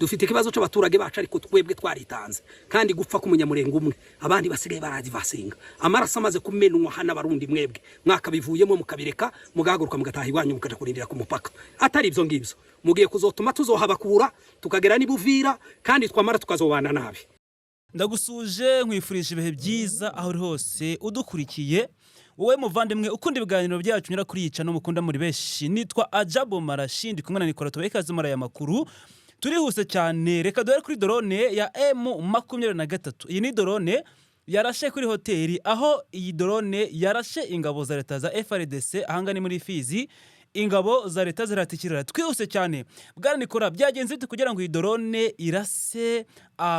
dufite ikibazo cy'abaturage bacu ariko twebwe twaritanze kandi gupfa k'umunyamurengo umwe abandi basigaye barazi basenga amaraso amaze kumenwa hana barundi mwebwe mwakabivuyemo mukabireka mugahaguruka mugataha iwanyu mukaja kurindira ku mupaka atari ibyo ngibyo mugiye kuzotuma tuzohabakura tukagera nibuvira kandi twamara tukazobana nabi. Ndagusuje nkwifurije ibihe byiza aho uri hose udukurikiye wowe muvandimwe ukunda ibiganiro byacu nyura kuri yica no mukunda muri beshi nitwa Ajabo Marashindi kumwe na Nicola Tobekaze mara ya makuru. Turihuse cyane reka dore kuri drone ya M23. Iyi ni drone yarashe kuri hoteli aho iyi drone yarashe ingabo za leta za FARDC ahangani muri Fizi. Ingabo za leta ziratikirira twihuse cyane bwana Nicola byagenze bite kugira ngo iyi drone irase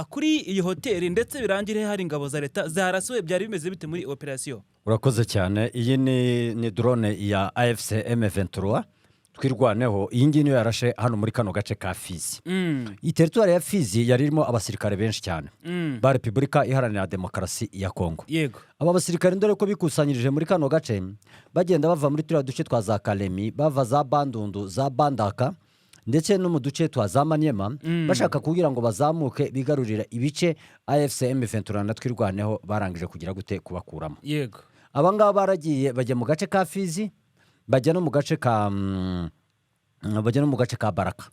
kuri iyi hoteli ndetse birangire hari ingabo za leta zaraswe byari bimeze bite muri operation? Urakoze cyane. Iyi ni drone ya AFC M23 twirwaneho. Iyi ngiyi niyo yarashe hano muri kano gace ka Fizi. Territoire ya Fizi yari irimo abasirikare benshi cyane ba Repubulika Iharanira Demokarasi ya Kongo. Yego. Aba basirikare ndore ko bikusanyirije muri kano gace bagenda bava muri turiya duce twa za Kalemi bava za Bandundu za Bandaka ndetse no mu duce twa za Manyema bashaka kugira ngo bazamuke bigarurira ibice AFC M23 na twirwaneho barangije kugira gute kubakuramo. Yego. Abangaba baragiye bajya mu gace ka Fizi bajya no mu gace ka Baraka.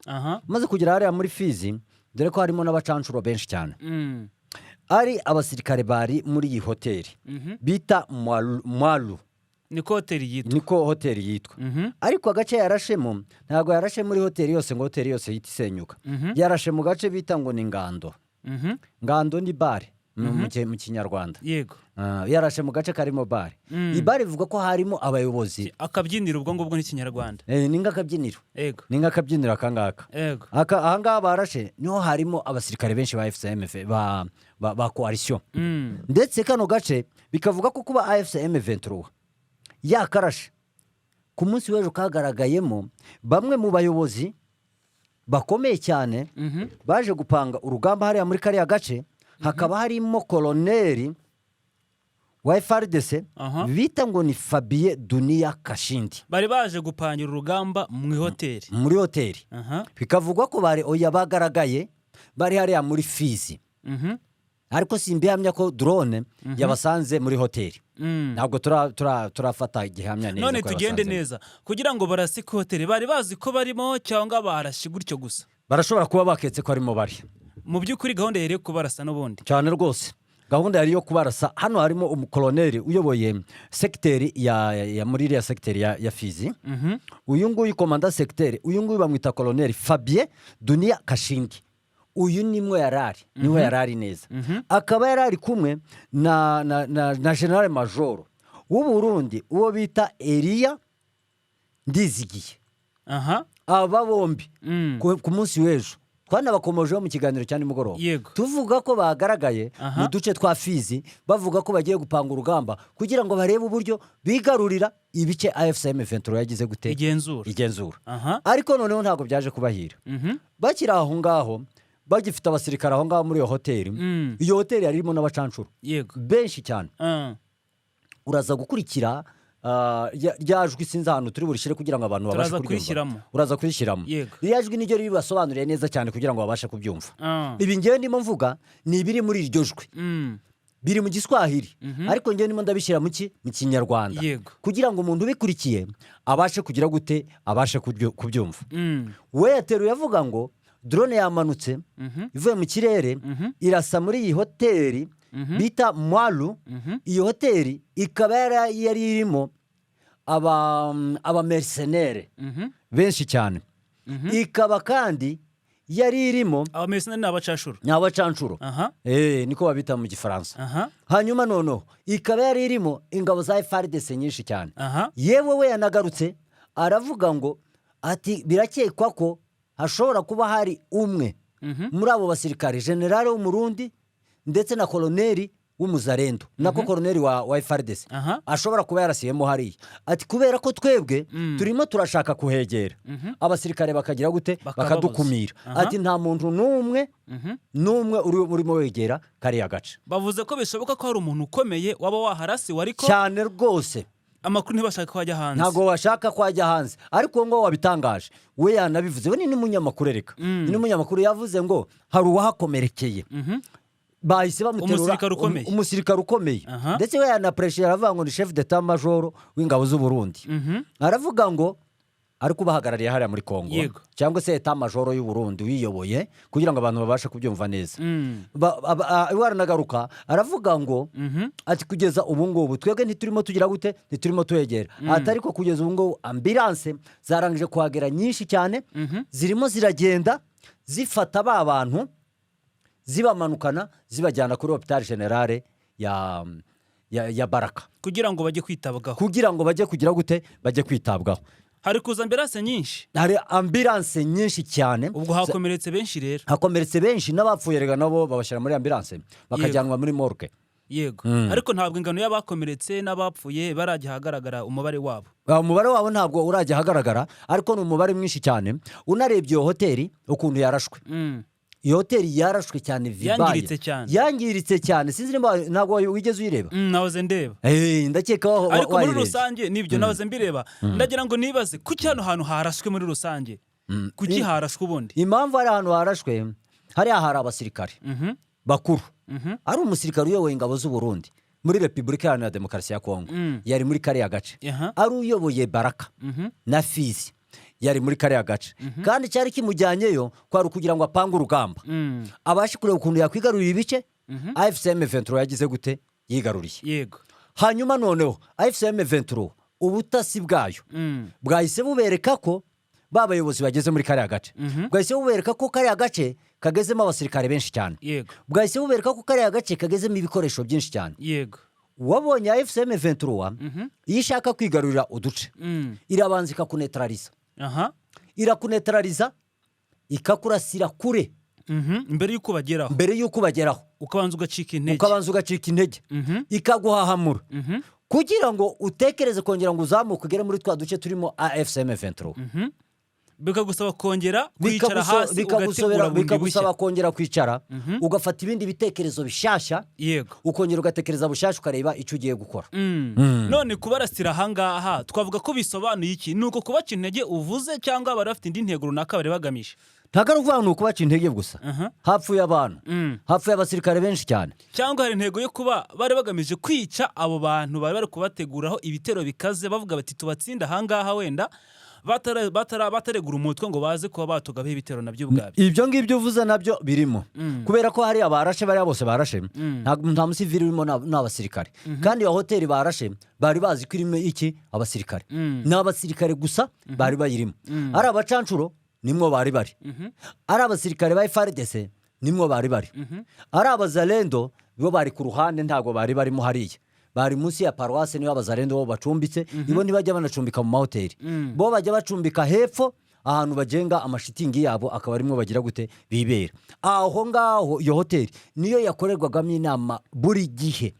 Maze kugira hariya muri Fizi dore ko harimo n'abacancuro benshi cyane. Ari abasirikare bari muri iyi hoteli bita Mwalu. Niko hoteli yitwa. Ariko agace yarashemo ntabwo yarashe muri hoteli yose ngo hoteli yose yita isenyuka. Yarashe mu gace bita ngo ni Ngando. Ngando ni bare mu Kinyarwanda. Yego. Yarashe mu gace karimo bare. Ibare ivuga ko harimo abayobozi. Akabyinira ubwo ngubwo ni Kinyarwanda. Ni ngakabyiniro. Yego. Ni ngakabyinira akangaka. Yego. Ahanga barashe niho harimo abasirikare benshi ba FCMF ba coalition. Ndetse kano gace bikavuga ko kuba AFC M23 yakarashe ku munsi w'ejo kagaragayemo bamwe mu bayobozi bakomeye cyane baje gupanga urugamba hariya muri kariya gace. Hakaba harimo koloneli wa FARDC bita ngo ni Fabien Dunia Kashindi. Bari baje gupangira urugamba mu hoteli. Muri hoteli. Bikavugwa ko bari oya bagaragaye bari hariya muri Fizi. Ariko simbihamya ko drone yabasanze muri hoteli. Ntabwo turafata igihamya neza. None tugende neza kugira ngo barasi ku hoteli bari bazi ko barimo cyangwa barashye gutyo gusa. Barashobora kuba baketse ko arimo bari. Mu by'ukuri gahunda yari yo kubarasa n'ubundi cyane rwose. Gahunda yari yo kubarasa. Hano harimo umukoloneli uyoboye sekiteri ya muri iriya sekiteri ya Fizi. Uyu nguyu komanda sekiteri uyu nguyu bamwita koloneli Fabien Dunia Kashindi. Uyu niwe yarari neza. Akaba yarari kumwe na General Major w'u Burundi uwo bita Elia Ndizigiye. Aba bombi ku munsi w'ejo twanabakomojeho mu kiganiro cyane mugoroba. Tuvuga ko bagaragaye mu duce twa Fizi bavuga ko bagiye gupanga urugamba kugira ngo barebe uburyo bigarurira ibice AFC M23 yagize gute igenzura. Ariko noneho ntabwo byaje kubahira. Bakira aho ngaho bagifite abasirikare aho ngaho muri iyo hoteli. Iyo hoteli yarimo n'abacancuro benshi cyane. Uraza gukurikira ryajwi sinzi ahantu turi burishire kugira ngo abantu babashe kubyumva. Uraza kurishyiramo. Ryajwi niryo ribasobanuriye neza cyane kugira ngo babashe kubyumva. Ibi ngiye ndimo mvuga ni ibiri muri iryo jwi. Biri mu Giswahili ariko ngiye ndimo ndabishyira mu Kinyarwanda kugira ngo umuntu ubikurikiye abashe kugira gute abashe kubyumva. We yateruye avuga ngo drone yamanutse ivuye mu kirere irasa muri iyi hoteli bita Mwalu. Iyo hoteli ikaba yari irimo aba mercenaires benshi cyane. Ikaba kandi yari irimo aba mercenaires n'abacancuro. Niko babita mu Gifaransa. Hanyuma noneho ikaba yari irimo ingabo za FARDC nyinshi cyane. Yewe we yanagarutse aravuga ngo ati birakekwa ko hashobora kuba hari umwe muri abo basirikare generale w'umurundi ndetse na koloneli w'umuzarendo nako koloneli wa FARDC ashobora kuba yarasiyemo hariya. Ati kubera ko twebwe turimo turashaka kuhegera abasirikare bakagira gute bakadukumira. Ati nta muntu n'umwe urimo wegera kariya gace. Bavuze ko bishoboka ko hari umuntu ukomeye waba waharasi wariko cyane rwose amakuru ntibashaka ko ajya hanze. ntabwo washaka ko ajya hanze, ariko ngo wabitangaje we yanabivuze, we ni n'umunyamakuru reka ni n'umunyamakuru yavuze ngo hari uwahakomerekeye bahise bamuterura umusirikare ukomeye ndetse we yanapressure aravuga ngo ni chef d'état major w'ingabo z'u Burundi aravuga ngo ari kubahagarariye hariya muri Kongo cyangwa se état major y'u Burundi wiyoboye kugira ngo abantu babashe kubyumva neza. Waranagaruka aravuga ngo ati kugeza ubu ngubu twebwe ntiturimo tugira gute, ntiturimo tuyegera ati ariko kugeza ubu ngubu ambulance zarangije kuhagera nyinshi cyane, zirimo ziragenda zifata ba bantu zibamanukana zibajyana kuri hôpital général ya Baraka kugira ngo bajye kwitabwaho, kugira ngo bajye kugira gute, bajye kwitabwaho. Hari kuza ambulance nyinshi, hari ambulance nyinshi cyane, ubwo hakomeretse benshi rero, hakomeretse benshi n'abapfuye rega nabo babashyira muri ambulance bakajyanwa muri morgue. Yego ariko ntabwo ingano y'abakomeretse n'abapfuye barajya hagaragara umubare wabo. Umubare wabo ntabwo urajya hagaragara, ariko ni umubare mwinshi cyane. Unarebye iyo hoteli ukuntu yarashwe, iyo hoteli yarashwe cyane, yangiritse cyane sinzi ntabwo wigeze uyireba. Nahoze ndeba ndakeka ariko muri rusange nibyo nahoze mbireba. Ndagira ngo nibaze kuki hano hantu harashwe muri rusange, kuki harashwe ubundi? Impamvu ari ahantu harashwe, hariya hari abasirikare bakuru, ari umusirikare uyoboye ingabo z'u Burundi muri Repubulika Iharanira Demokarasi ya Kongo yari muri kariya gace, ari uyoboye Baraka na Fizi yari muri kariya gace, kandi cyari kimujyanyeyo kwari kugira ngo apange urugamba abashe kureba ukuntu yakwigarurira ibice AFCM 23 yagize gute, yigaruriye. Yego hanyuma noneho AFCM 23 ubutasi bwayo bwahise bubereka ko babayobozi bageze muri kariya gace, bwahise bubereka ko kariya gace kagezemo abasirikare benshi cyane, bwahise bubereka ko kariya gace kagezemo ibikoresho byinshi cyane. Yego wabonye AFCM 23 iyo ishaka kwigarurira uduce irabanza ikakunetraliza, irakunetraliza ikakurasira kure mbere y'uko bageraho ukabanza ugacika intege, ikaguhahamura kugira ngo utekereze kongera ngo uzamuke ugere muri twa duce turimo AFCM 23. Bikagusaba kongera kwicara hasi ugategura bundi bushya, bikagusaba kongera kwicara ugafata ibindi bitekerezo bishasha, ukongera ugatekereza bushasha ukareba icyo ugiye gukora. None kubarasira ahangaha twavuga ko bisobanuye iki? Nuko kubaca intege uvuze cyangwa bari bafite indi ntego runaka bari bagamije? Ntabwo ari ukuvuga ngo kubaca intege gusa, hapfuye abantu, hapfuye abasirikare benshi cyane, cyangwa hari intego yo kuba bari bagamije kwica abo bantu bari bari kubateguraho ibitero bikaze, bavuga bati tubatsinda ahangaha wenda bataregura umutwe ngo baze kuba batugaho ibitero nabyo ubwabyo. Ibyo ngibyo uvuze nabyo birimo, kubera ko hari abarashe, bari bose barashe, nta musivili urimo n'abasirikare, kandi iyo hoteli barashe bari bazi ko irimo iki, abasirikare n'abasirikare gusa bari bayirimo, ari abacancuro nimwo bari bari, ari abasirikare ba FARDC nimwo bari bari, ari abazalendo bo bari ku ruhande ntago bari barimo hariya, bari munsi ya paruwase niyo abazalendo bo bacumbitse, ibo ntibajya banacumbika mu mahoteli, bo bajya bacumbika hepfo ahantu bagenga amashitingi yabo, akaba arimwo bagira gute, bibera aho ngaho. Iyo hoteli niyo yakorerwagamo inama buri gihe,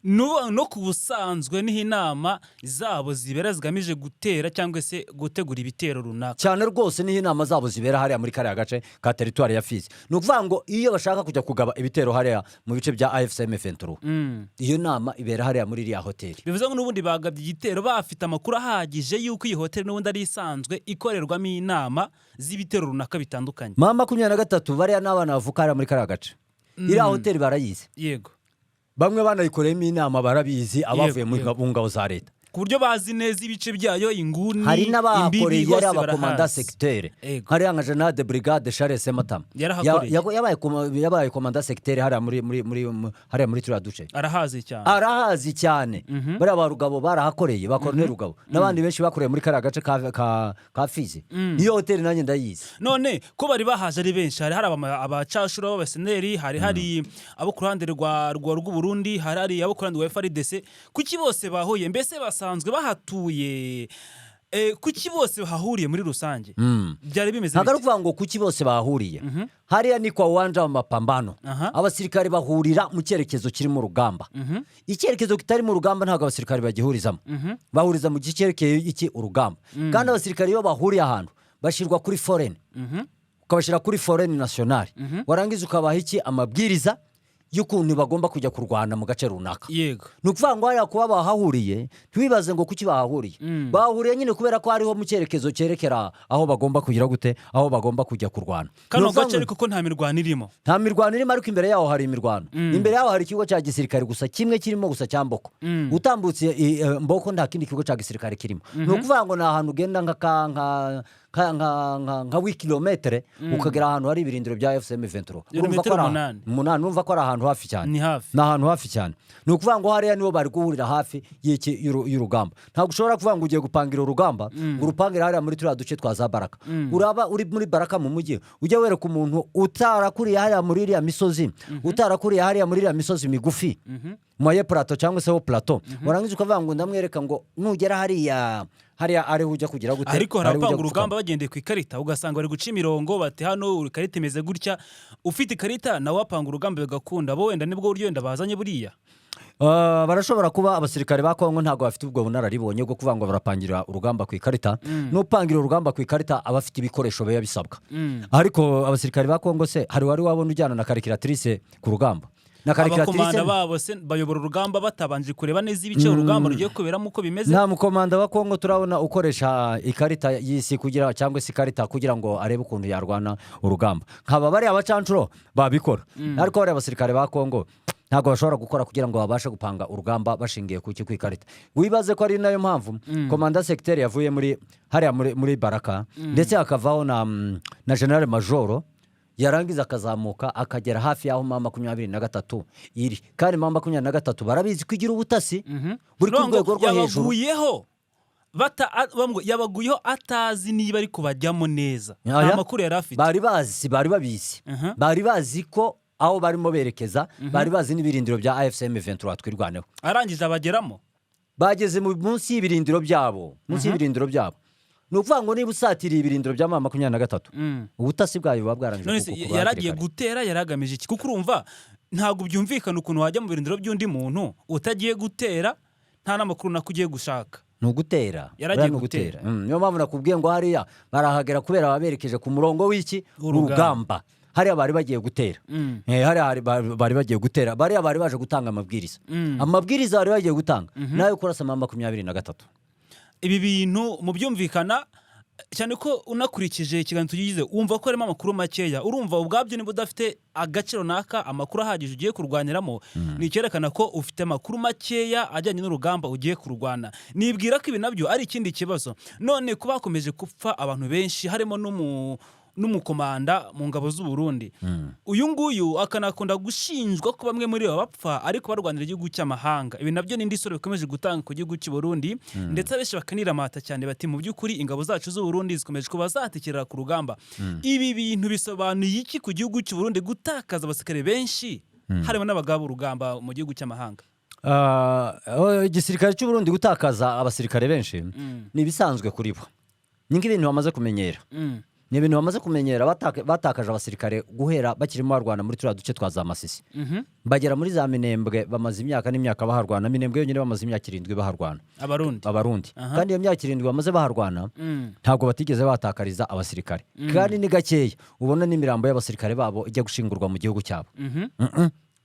no ku busanzwe niho inama zabo zibera zigamije gutera cyangwa se gutegura ibitero runaka cyane rwose, niho inama zabo zibera hariya muri kariya gace ka teritwari ya Fizi. Ni ukuvuga ngo iyo bashaka kujya kugaba ibitero hariya mu bice bya AFCM 23 iyo nama ibera hariya muri iriya hoteli. Bivuze ngo n'ubundi bagabye igitero bafite amakuru ahagije yuko iyi hoteli n'ubundi ari isanzwe ikorerwamo inama z'ibitero runaka bitandukanye. 23 bariya n'abana bavuka hariya muri kariya gace, iriya hoteli barayizi. Yego bamwe banayikoreyemo inama barabizi, abavuye mu ngabo za leta, ku buryo bazi neza ibice byayo, inguni, hari n'abahakoreye yari abakomanda secteur, hari nka General de Brigade Charles Sematama yabaye komanda secteur hariya muri turiya duce, arahazi cyane. bariya barugabo barahakoreye, ba Colonel Rugabo n'abandi benshi bakoreye muri kariya gace ka Fizi. Iyo hoteli nanjye ndayizi. None ko bari bahaje ari benshi, hari abacashura b'abaseneri, hari abo ku ruhande rw'u Burundi, hari abo ku ruhande rwa FARDC, kuki bose bahuye? Mbese basanzwe bahatuye, kuki bose bahahuriye muri rusange? Byari bimeze ntabwo ari ukuvuga ngo kuki bose bahahuriye, hariya ni kwa uwanja w'amapambano, abasirikare bahurira mu cyerekezo kiri mu rugamba. Icyerekezo kitari mu rugamba ntabwo abasirikare bagihurizamo, bahuriza mu cyerekeye iki, urugamba. Kandi abasirikare iyo bahuriye ahantu bashyirwa kuri foreign, ukabashyira kuri foreign national, warangiza ukabaha iki, amabwiriza y'ukuntu bagomba kujya kurwana mu gace runaka. yego ni ukuvuga ngo hariya kuba bahahuriye ntiwibaze ngo kuki bahahuriye. Bahahuriye nyine kubera ko hariho mu cyerekezo cyerekera aho bagomba kugira gute, aho bagomba kujya kurwana. kano gace ariko ko nta mirwano irimo. Nta mirwano irimo, ariko imbere yaho hari imirwano. Imbere yaho hari ikigo cya gisirikare gusa kimwe kirimo gusa cya Mboko. Utambutse Mboko nta kindi kigo cya gisirikare kirimo. Ni ukuvuga ngo ni ahantu ugenda nka wikilometere ukagera ahantu hari ibirindiro bya FCM 23. Urumva ko ari ahantu hafi cyane. Ni ahantu hafi cyane. Ni ukuvuga ngo hariya nibo bari guhurira hafi y'urugamba. Ntabwo ushobora kuvuga ngo ugiye gupangira urugamba ngo urupangire hariya muri turiya duce twa za Baraka. Uraba uri muri Baraka mu mujyi ujya wereka umuntu utarakuriye hariya muri iriya misozi, utarakuriye hariya muri iriya misozi migufi moye plateau cyangwa se ho plateau, warangiza ukavuga ngo ndamwereka ngo nugera hariya ariho ujya kugira gute. Ariko harapanga urugamba bagendeye ku ikarita, ugasanga bari guca imirongo bati hano ikarita imeze gutya, ufite ikarita nawe wapanga urugamba bigakunda, bo wenda nibwo buryo wenda bazanye buriya. Barashobora kuba abasirikare ba Kongo ntabwo bafite ubwo bunararibonye bwo kuvuga ngo barapangira urugamba ku ikarita. N'upangira urugamba ku ikarita aba afite ibikoresho biba bisabwa. Ariko abasirikare ba Kongo se hari wari wabona ujyana na calculatrice ku rugamba? Abakomanda babo se bayobora urugamba batabanje kureba neza ibice urugamba rugiye kuberamo uko bimeze. Nta mukomanda wa Kongo turabona ukoresha ikarita y'isi kugira cyangwa se ikarita kugira ngo arebe ukuntu yarwana urugamba. Nkaba bari abacancuro babikora. Ariko bari abasirikare ba Kongo ntabwo bashobora gukora kugira ngo babashe gupanga urugamba bashingiye ku ikarita. Wibaze ko ari nayo mpamvu komanda secteur yavuye muri Baraka ndetse akavaho na General Major yarangiza akazamuka akagera hafi y'aho mama 23 iri. Kandi mama 23 barabizi kwigira ubutasi buri ku rwego rwo hejuru. Yabaguyeho atazi niba ari kubajyamo neza. Nta makuru yari afite. Bari bazi ko aho barimo berekeza, bari bazi n'ibirindiro bya AFCM 23 twirwaneho. Arangije abageramo. Bageze munsi y'ibirindiro byabo. Ni ukuvuga ngo niba usatiriye ibirindiro bya mama 23 ubutasi bwayo buba bwarangije kuko yaragiye gutera, yaragamije iki? Kuko urumva ntabwo byumvikana ukuntu wajya mu birindiro by'undi muntu utagiye gutera, nta namakuru nakugiye gushaka. Nugutera yaragiye gutera. Niyo mpamvu nakubwiye ngo hariya barahagera kubera baberekeje ku murongo w'iki urugamba. Hariya bari bagiye gutera. Bari bagiye gutera. Bariya bari baje gutanga amabwiriza. Amabwiriza bari bagiye gutanga nayo kurasa mama 23. Ibi bintu mu byumvikana cyane ko unakurikije ikiganiro tugize wumva ko harimo amakuru makeya. Urumva ubwabyo niba udafite agaciro naka amakuru ahagije ugiye kurwaniramo, ni icyerekana ko ufite amakuru makeya ajyanye n'urugamba ugiye kurwana. Nibwira ko ibi nabyo ari ikindi kibazo. None kuba bakomeje gupfa abantu benshi harimo n'umukomanda mu ngabo z'u Burundi. Uyu nguyu akanakunda gushinjwa ko bamwe muri abo bapfa ariko barwanira igihugu cy'amahanga. Ibi nabyo ni indisoro bikomeje gutanga ku gihugu cy'u Burundi, ndetse abenshi bakaniramata cyane bati mu by'ukuri ingabo zacu z'u Burundi zikomeje kuba zatekerera ku rugamba. Ibi bintu bisobanuye iki ku gihugu cy'u Burundi gutakaza abasirikare benshi harimo n'abagabo urugamba mu gihugu cy'amahanga? Igisirikare cy'u Burundi gutakaza abasirikare benshi ni bisanzwe kuri bo. Ni nk'ibintu bamaze kumenyera. Ni ibintu bamaze kumenyera. Batakaje abasirikare guhera bakirimo barwana muri turiya duce twa za Masisi. Bagera muri za Minembwe bamaze imyaka n'imyaka baharwana. Minembwe yonyine bamaze imyaka 7 baharwana. Abarundi. Kandi iyo myaka 7 bamaze baharwana ntabwo batigeze batakariza abasirikare. Kandi ni gakeya ubona n'imirambo y'abasirikare babo ijya gushingurwa mu gihugu cyabo.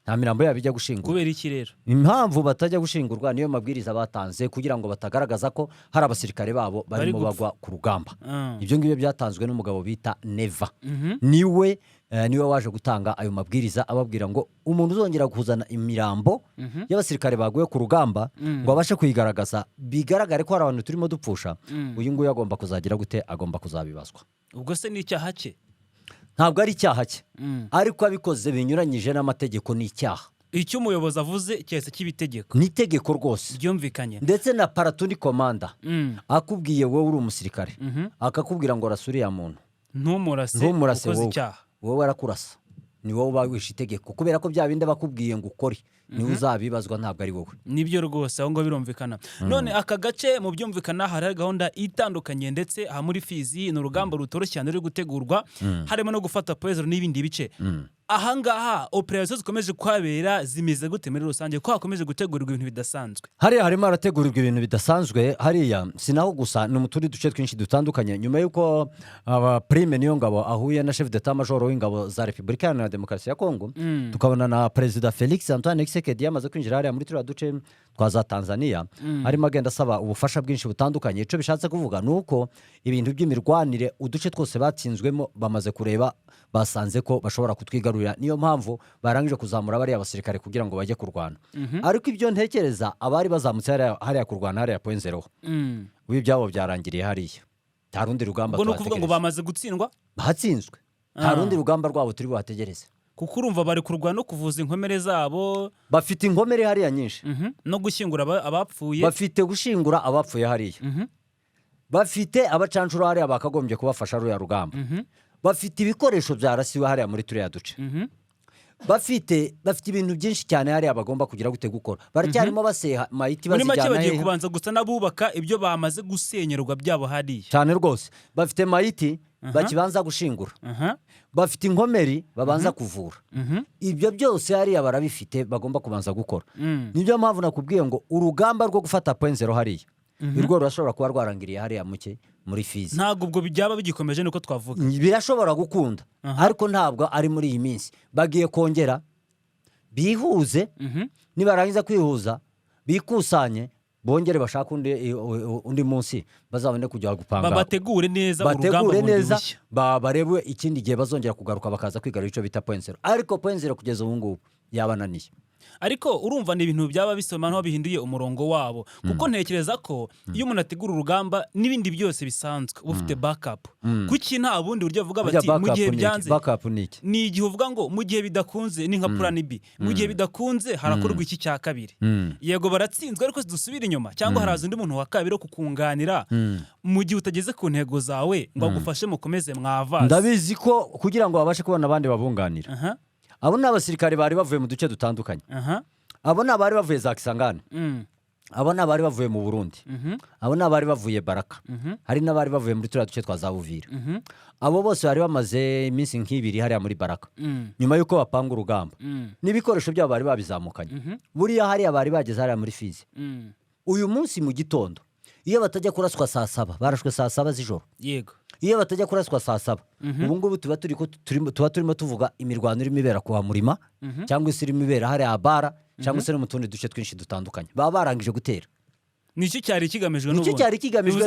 Nta mirambo yabo ijya gushingurwa. Kubera iki rero? Impamvu batajya gushingurwa niyo mabwiriza batanze kugira ngo batagaragaza ko hari abasirikare babo barimo bagwa ku rugamba. Ibyo ngibyo byatanzwe n'umugabo bita Neva. Niwe waje gutanga ayo mabwiriza ababwira ngo umuntu uzongera kuzana imirambo y'abasirikare baguye ku rugamba ngo abashe kuyigaragaza bigaragare ko hari abantu turimo dupfusha, uyu nguyu agomba kuzagira gute, agomba kuzabibazwa. Ubwo se ni icyaha cye? Ntabwo ari icyaha cye, ariko abikoze binyuranyije n'amategeko ni icyaha. Icyo umuyobozi avuze cyese cy'ibitegeko ni itegeko rwose byumvikanye. Ndetse na paratuni komanda akubwiye wowe uri umusirikare akakubwira ngo rasuri ya muntu ntumurase ukoze icyaha, wowe arakurasa, ni wowe bawishe itegeko kubera ko bya bindi bakubwiye ngo ukore niwe uzabibazwa, ntabwo ari wowe. Nibyo rwose aho ngo birumvikana. None aka gace mu byumvikana hari gahunda itandukanye, ndetse aha muri Fizi ni urugamba rutoroshye cyane ruri gutegurwa harimo no gufata Poezero n'ibindi bice. ahangaha operasiyo zikomeje kuhabera zimeze gute muri rusange ko hakomeje gutegurirwa ibintu bidasanzwe? hariya harimo harategurirwa ibintu bidasanzwe. hariya sinaho gusa ni mu tundi duce twinshi dutandukanye, nyuma y'uko Prime Niyongabo ahuye na chef d'état major w'ingabo za Repubulika Iharanira Demokarasi ya Kongo, tukabona na Perezida Felix Antoine Tshisekedi yamaze kwinjira hariya muri turiya duce twa za Tanzania, arimo agenda asaba ubufasha bwinshi butandukanye. Icyo bishatse kuvuga ni uko ibintu by'imirwanire uduce twose batsinzwemo bamaze kureba, basanze ko bashobora kutwigarurira, niyo mpamvu barangije kuzamura bariya basirikare kugira ngo bajye kurwana. Ariko ibyo ntekereza abari bazamutse hariya kurwana hariya point zero, ubu ibyabo byarangiriye hariya, nta rundi rugamba ngo nukuvuga ngo bamaze gutsindwa, batsinzwe, nta rundi rugamba rwabo turi buhategereze, kuko urumva bari kurwana no kuvuza inkomere zabo, bafite inkomere hariya nyinshi, no gushyingura abapfuye, bafite gushingura abapfuye hariya, bafite abacancuro hariya bakagombye kubafasha ruya rugamba, bafite ibikoresho byarasiwe hariya muri turiya duce, bafite ibintu byinshi cyane hariya bagomba kugira gute gukora. Baracyarimo baseha mayiti muri make bazijyana bagiye kubanza gusa n'abubaka ibyo bamaze gusenyerwa byabo hariya cyane rwose. Bafite mayiti bakibanza gushingura, bafite inkomeri babanza kuvura, ibyo byose hariya barabifite bagomba kubanza gukora. Nibyo mpamvu nakubwiye ngo urugamba rwo gufata point zero hariya irwo rurashobora kuba rwarangiriye hariya muke muri Fizi. Ntabwo ubwo byaba bigikomeje niko twavuga, birashobora gukunda, ariko ntabwo ari muri iyi minsi. Bagiye kongera bihuze, nibarangiza kwihuza bikusanye, bongere bashaka undi munsi bazabone kujya gupanga, bategure neza urugamba bundi bushya, barebe ikindi gihe bazongera kugaruka bakaza kwigarura icyo bita point zero. Ariko point zero kugeza ubu ngubu yabananiye. Ariko urumva ni ibintu byaba bisoma nko bihinduye umurongo wabo, kuko ntekereza ko iyo umuntu ategura urugamba n'ibindi byose bisanzwe ufite backup. Kuki nta bundi buryo bavuga bati mu gihe byanze, ni igihe uvuga ngo mu gihe bidakunze ni nka plan B, mu gihe bidakunze harakorwa iki cya kabiri. Yego baratsinzwe ariko dusubira inyuma, cyangwa haraza undi muntu wa kabiri kukunganira mu gihe utageze ku ntego zawe ngo agufashe mukomeze mwavaze. Ndabizi ko kugira ngo babashe kubona abandi babunganira, abo ni abasirikare bari bavuye mu duce dutandukanye, abo ni abari bavuye za Kisangani, abo ni abari bavuye mu Burundi, abo ni abari bavuye Baraka, hari n'abari bavuye muri turiya duce twa za Uvira. Abo bose bari bamaze iminsi nk'ibiri hariya muri Baraka, nyuma y'uko bapanga urugamba n'ibikoresho byabo bari babizamukanye. Buriya hariya bari bageze hariya muri Fizi uyu munsi mu gitondo, iyo batajya kuraswa saa 7 barashwe saa 7 z'ijoro. Yego, iyo batajya kuraswa saa 7 ubu ngubu tuba turimo tuvuga imirwano irimo ibera kwa Murima, cyangwa se irimo ibera hariya Abara, cyangwa se no mu tundi duce twinshi dutandukanye. Baba barangije gutera. Nicyo cyari kigamijwe n'ubundi. Nicyo cyari kigamijwe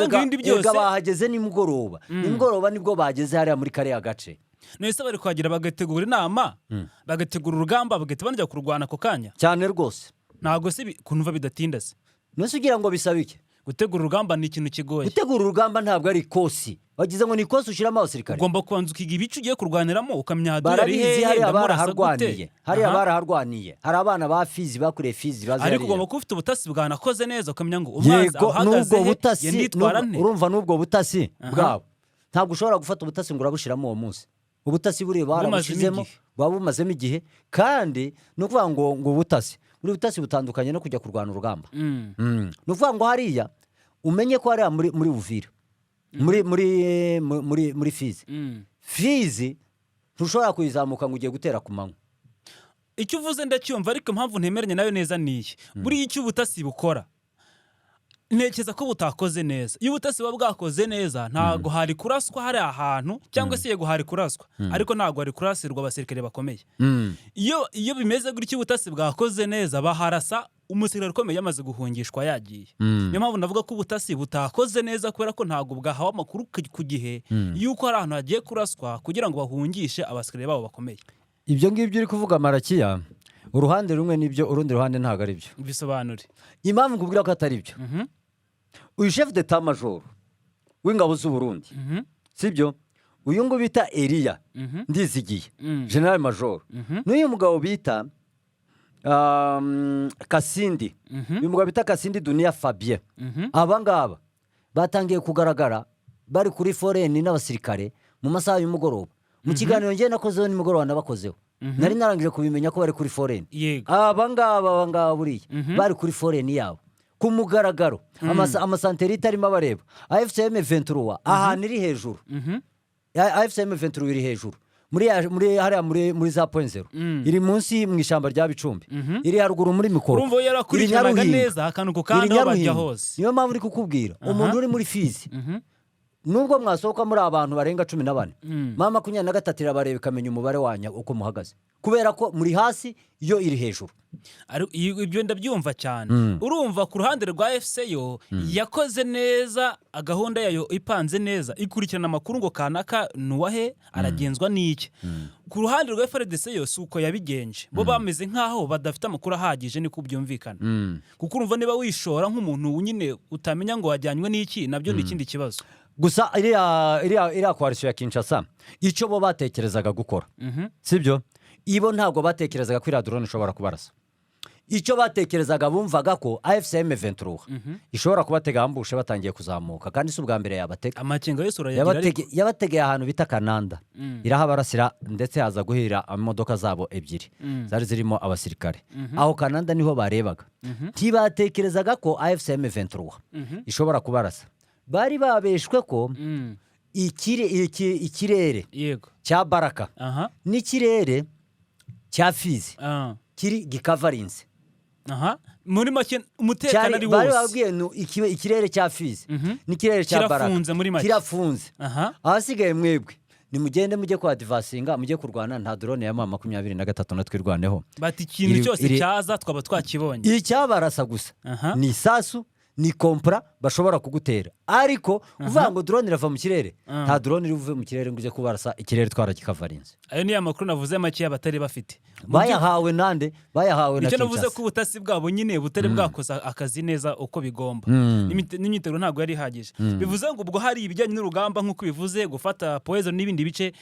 ega bahageze nimugoroba. Nimugoroba nibwo bageze hariya muri kariya gace. Nese bari kwagira bagategura inama, bagategura urugamba, bagahita banajya kurwana ako kanya. Cyane rwose. Ntago se kunva bidatinda se. Nese ugira ngo bisabike. Gutegura urugamba ni ikintu kigoye. Gutegura urugamba ntabwo ari ikosi. Wagize ngo ni ikosi ushiramo abasirikare. Ugomba kubanza ukiga ibice ugiye kurwaniramo, ukamenya haduri hehe, hariya baraharwaniye. Hariya baraharwaniye. Hari abana ba Fizi bakuriye Fizi bazi hariya. Ariko ugomba kuba ufite ubutasi bwanakoze neza, ukamenya ngo umaza ahagaze yanditwara nte. Urumva n'ubwo butasi bwabo. Ntabwo ushobora gufata ubutasi ngo urabushiramo uwo munsi. Ubutasi buri barabushizemo, babumazemo igihe, kandi no kuvuga ngo ubutasi buri butasi butandukanye no kujya kurwana urugamba. No kuvuga ngo hariya umenye ko hariya muri Uvira, muri Fizi. Fizi ntushobora kuyizamuka ngo ugiye gutera ku manywa. Icyo uvuze ndacyumva, ariko impamvu ntemeranya nayo neza niye. Buri icyo ubutasi bukora ntekereza ko butakoze neza. Iyo ubutasi buba bwakoze neza ntago hari kuraswa hari ahantu, cyangwa se yego hari kuraswa, ariko ntago hari kurasirwa abasirikare bakomeye. Iyo bimeze gutyo ubutasi bwakoze neza, baharasa umusirikare ukomeye yamaze guhungishwa yagiye. Niyo mpamvu navuga ko ubutasi butakoze neza, kubera ko ntago bwahawe amakuru ku gihe yuko hari ahantu hagiye kuraswa kugira ngo bahungishe abasirikare babo bakomeye. Ibyo ngibyo uri kuvuga Marakiya, uruhande rumwe nibyo, urundi ruhande ntago ari byo. Bisobanure impamvu nkubwira ko atari byo. Uyu chef d'état major w'ingabo z'u Burundi, sibyo, uyu ngo bita Elia Ndizigiye, general major, n'uyu mugabo bita Kasindi, uyu mugabo bita Kasindi Dunia Fabien, abangaba batangiye kugaragara bari kuri foreni n'abasirikare mu masaha y'umugoroba. Mu kiganiro ngiye nakozeho nimugoroba nabakozeho, nari narangije kubimenya ko bari kuri foreni. Abangaba buriya bari kuri foreni yabo ku mugaragaro, amasanterite arimo abareba. AFCM 23 ahantu iri hejuru, AFCM 23 iri hejuru muri za point zero iri munsi mu ishyamba rya Bicumbi iri haruguru muri Mikoro urumva yarakurikiranaga neza akantu ku kandi aho bajya hose. niyo mpamvu uri kukubwira umuntu uri muri Fizi nubwo mwasohoka muri abantu barenga 14 mama 23 irabareba ikamenya umubare wanya uko muhagaze kubera ko muri hasi iyo iri hejuru. Ibyo ndabyumva cyane. Urumva ku ruhande rwa FC yo yakoze neza agahunda yayo ipanze neza ikurikirana amakuru ngo kanaka nuwahe aragenzwa n'iki. Ku ruhande rwa FRDC yo suko yabigenje bo bameze nkaho badafite amakuru ahagije ni kubyumvikana. Kuko urumva niba wishora nk'umuntu nyine utamenya ngo wajyanywe n'iki nabyo ni ikindi kibazo. Gusa iriya coalition ya Kinshasa icyo bo batekerezaga gukora sibyo ibo ntabwo batekerezaga ko iriya drone ishobora kubarasa. Icyo batekerezaga bumvaga ko AFCM 23 ishobora kubatega ambushe batangiye kuzamuka kandi si ubwa mbere yabatega. Amakenga yose urayagira yabategeye ahantu bita Kananda irahabarasira ndetse haza guhira imodoka zabo ebyiri zari zirimo abasirikare. Aho Kananda niho barebaga ntibatekerezaga ko AFCM 23 ishobora kubarasa. Bari babeshwe ko ikirere yego cya Baraka n'ikirere cya Fizi kiri gikavarinze muri make umutekano ari wose. Bari babwiye ikirere cya Fizi n'ikirere cya Baraka kirafunze ahasigaye mwebwe nimugende mujye kwa divasinga mujye kurwana nta drone ya mama 23 natwirwaneho bati ikintu cyose cyaza twaba twakibonye. Icyabarasa gusa ni sasu ni kompra bashobora kugutera ariko kuvuga ngo drone irava mu kirere nta drone irivuye mu kirere ngo uje kubarasa ikirere twarakikavarinze. Ayo ni amakuru navuze make y'abatari bafite bayahawe na Kinshasa. Icyo navuze ko ubutasi bwabo nyine butari bwakoza akazi neza uko bigomba n'imyiteguro ntabwo yari ihagije. Bivuze ngo ubwo hari ibijyanye n'urugamba nk'uko bivuze gufata Poison n'ibindi bice